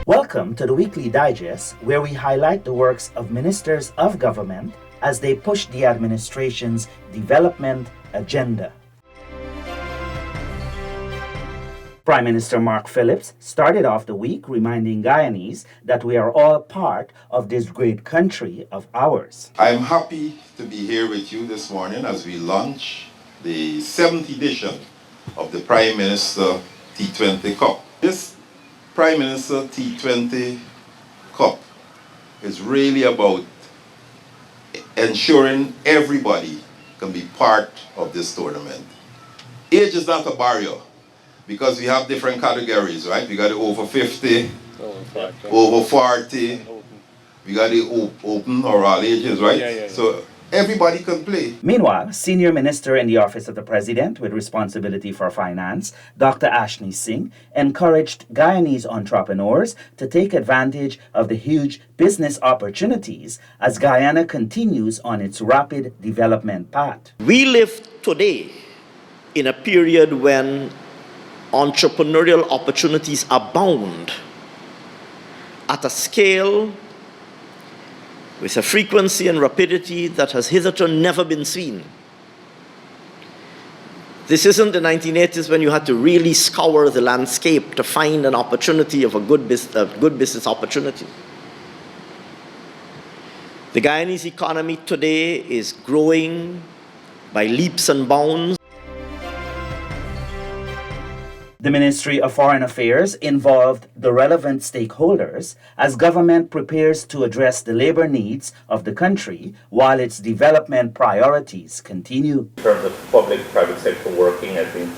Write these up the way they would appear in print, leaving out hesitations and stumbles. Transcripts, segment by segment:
Welcome to the Weekly Digest, where we highlight the works of ministers of government as they push the administration's development agenda. Prime Minister Mark Phillips started off the week reminding Guyanese that we are all part of this great country of ours. I'm happy to be here with you this morning as we launch the 7th edition of the Prime Minister T20 Cup. This Prime Minister T20 Cup is really about ensuring everybody can be part of this tournament. Age is not a barrier because we have different categories, right? We got the over 50, over 40, we got the open or all ages, right? So everybody can play. Meanwhile, Senior Minister in the Office of the President with responsibility for finance, Dr. Ashley Singh, encouraged Guyanese entrepreneurs to take advantage of the huge business opportunities as Guyana continues on its rapid development path. We live today in a period when entrepreneurial opportunities abound at a scale with a frequency and rapidity that has hitherto never been seen. This isn't the 1980s when you had to really scour the landscape to find an opportunity of a good business opportunity. The Guyanese economy today is growing by leaps and bounds. The Ministry of Foreign Affairs involved the relevant stakeholders as government prepares to address the labor needs of the country while its development priorities continue. In terms of public-private sector working, I think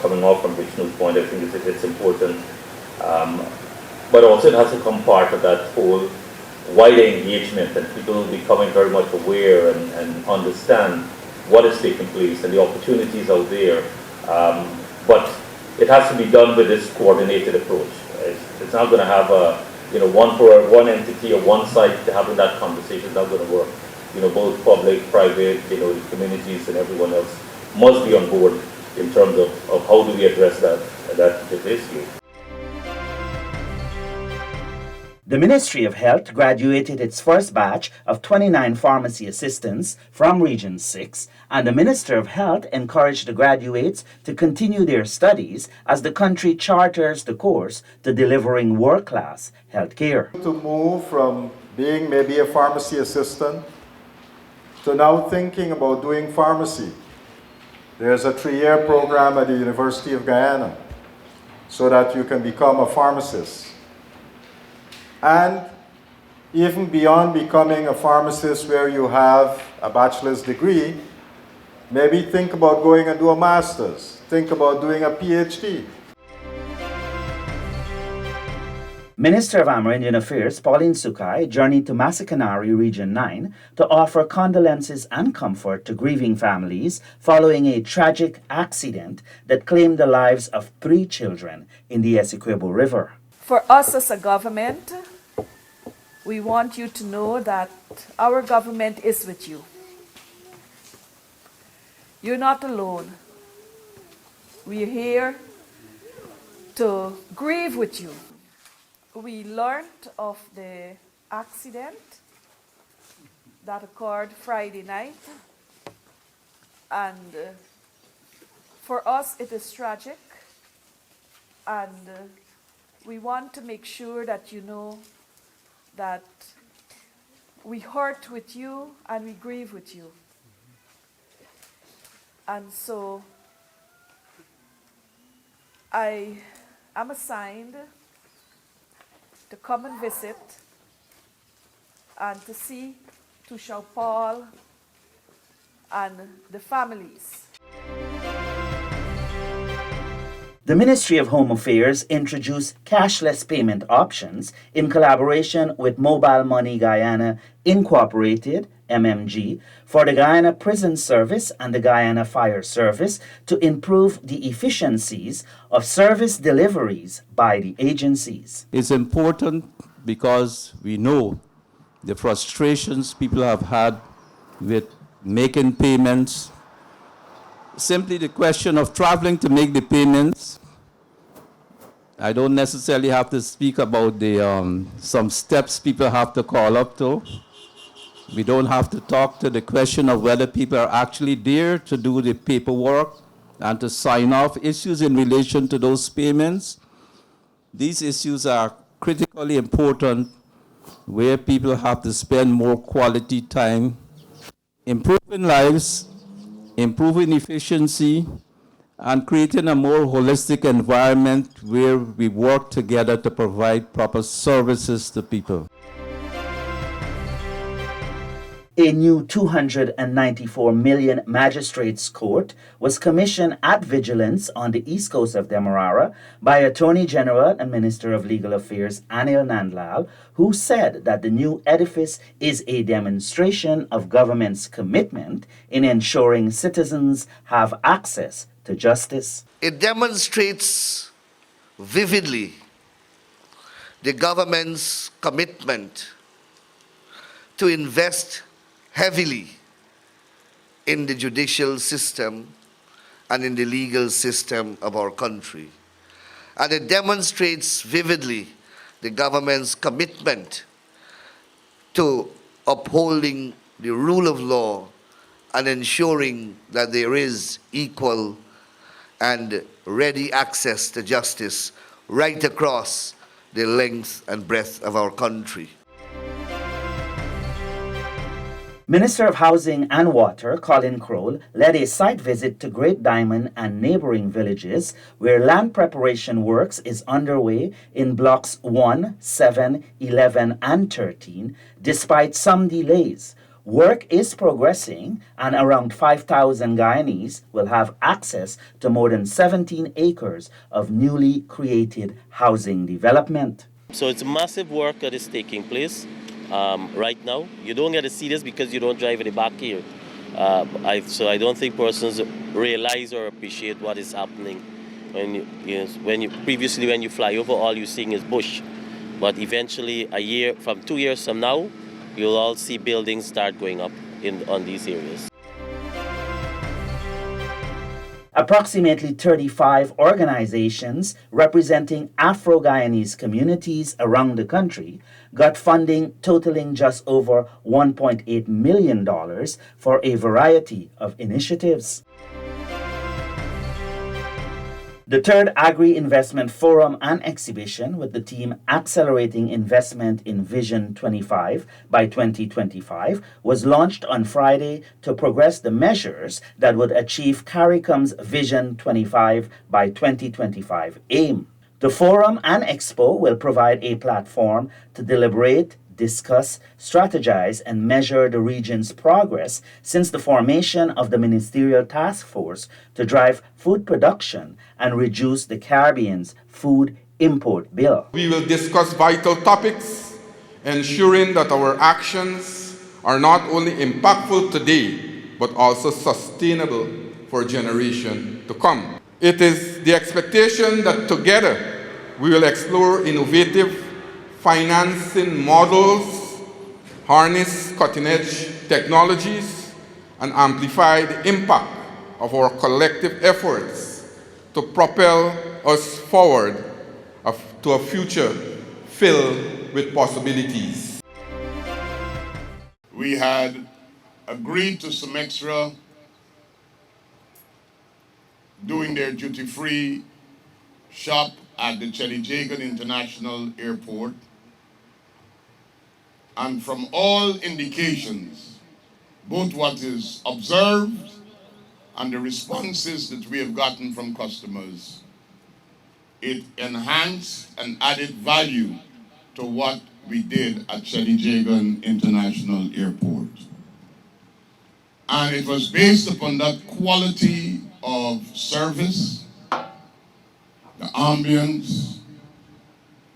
coming off from Vishnu's point, I think it's important. But also it has to come part of that whole wider engagement and people becoming very much aware and understand what is taking place and the opportunities out there. But it has to be done with this coordinated approach. It's not going to have one entity or one side having that conversation. It's not going to work. Both public, private, the communities and everyone else must be on board in terms of how do we address that issue. The Ministry of Health graduated its first batch of 29 pharmacy assistants from Region 6, and the Minister of Health encouraged the graduates to continue their studies as the country charters the course to delivering world-class health care. To move from being maybe a pharmacy assistant to now thinking about doing pharmacy. There's a 3-year program at the University of Guyana so that you can become a pharmacist. And even beyond becoming a pharmacist where you have a bachelor's degree, maybe think about going and do a master's. Think about doing a PhD. Minister of Amerindian Affairs Pauline Sukai journeyed to Masikanari Region 9 to offer condolences and comfort to grieving families following a tragic accident that claimed the lives of 3 children in the Essequibo River. For us as a government, we want you to know that our government is with you. You're not alone. We're here to grieve with you. We learned of the accident that occurred Friday night, and for us it is tragic, and we want to make sure that you know that we hurt with you and we grieve with you. And so I am assigned to come and visit and to see to Jean Paul and the families. The Ministry of Home Affairs introduced cashless payment options in collaboration with Mobile Money Guyana Incorporated, MMG, for the Guyana Prison Service and the Guyana Fire Service to improve the efficiencies of service deliveries by the agencies. It's important because we know the frustrations people have had with making payments. Simply the question of traveling to make the payments I don't necessarily have to speak about the some steps people have to call up to. We don't have to talk to the question of whether people are actually there to do the paperwork and to sign off issues in relation to those payments. These issues are critically important where people have to spend more quality time improving lives, improving efficiency, and creating a more holistic environment where we work together to provide proper services to people. A new 294 million magistrates court was commissioned at Vigilance on the east coast of Demerara by Attorney General and Minister of Legal Affairs Anil Nandlal, who said that the new edifice is a demonstration of government's commitment in ensuring citizens have access to justice. It demonstrates vividly the government's commitment to invest heavily in the judicial system and in the legal system of our country. And it demonstrates vividly the government's commitment to upholding the rule of law and ensuring that there is equal and ready access to justice right across the length and breadth of our country. Minister of Housing and Water, Colin Crowell, led a site visit to Great Diamond and neighboring villages where land preparation works is underway in blocks 1, 7, 11, and 13, despite some delays. Work is progressing, and around 5,000 Guyanese will have access to more than 17 acres of newly created housing development. So it's massive work that is taking place. Right now, you don't get to see this because you don't drive in the back here. So I don't think persons realize or appreciate what is happening. When you fly over, all you're seeing is bush. But eventually, from 2 years from now, you'll all see buildings start going up on these areas. Approximately 35 organizations representing Afro-Guyanese communities around the country got funding totaling just over $1.8 million for a variety of initiatives. The third Agri-Investment Forum and Exhibition, with the theme Accelerating Investment in Vision 25 by 2025, was launched on Friday to progress the measures that would achieve CARICOM's Vision 25 by 2025 aim. The forum and expo will provide a platform to deliberate, discuss, strategize, and measure the region's progress since the formation of the Ministerial Task Force to drive food production and reduce the Caribbean's food import bill. We will discuss vital topics, ensuring that our actions are not only impactful today, but also sustainable for generations to come. It is the expectation that together we will explore innovative financing models, harness cutting-edge technologies, and amplify the impact of our collective efforts to propel us forward to a future filled with possibilities. We had agreed to Semextra doing their duty-free shop at the Chedijagan International Airport. And from all indications, both what is observed and the responses that we have gotten from customers, it enhanced and added value to what we did at Chedijagan International Airport. And it was based upon that quality of service, the ambience,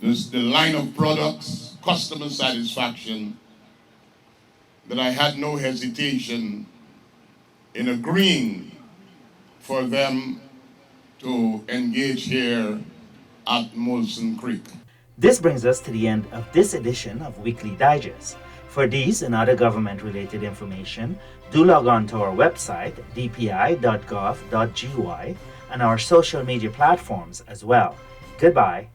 the line of products, customer satisfaction, that I had no hesitation in agreeing for them to engage here at Molson Creek. This brings us to the end of this edition of Weekly Digest. For these and other government-related information, do log on to our website, dpi.gov.gy, and our social media platforms as well. Goodbye.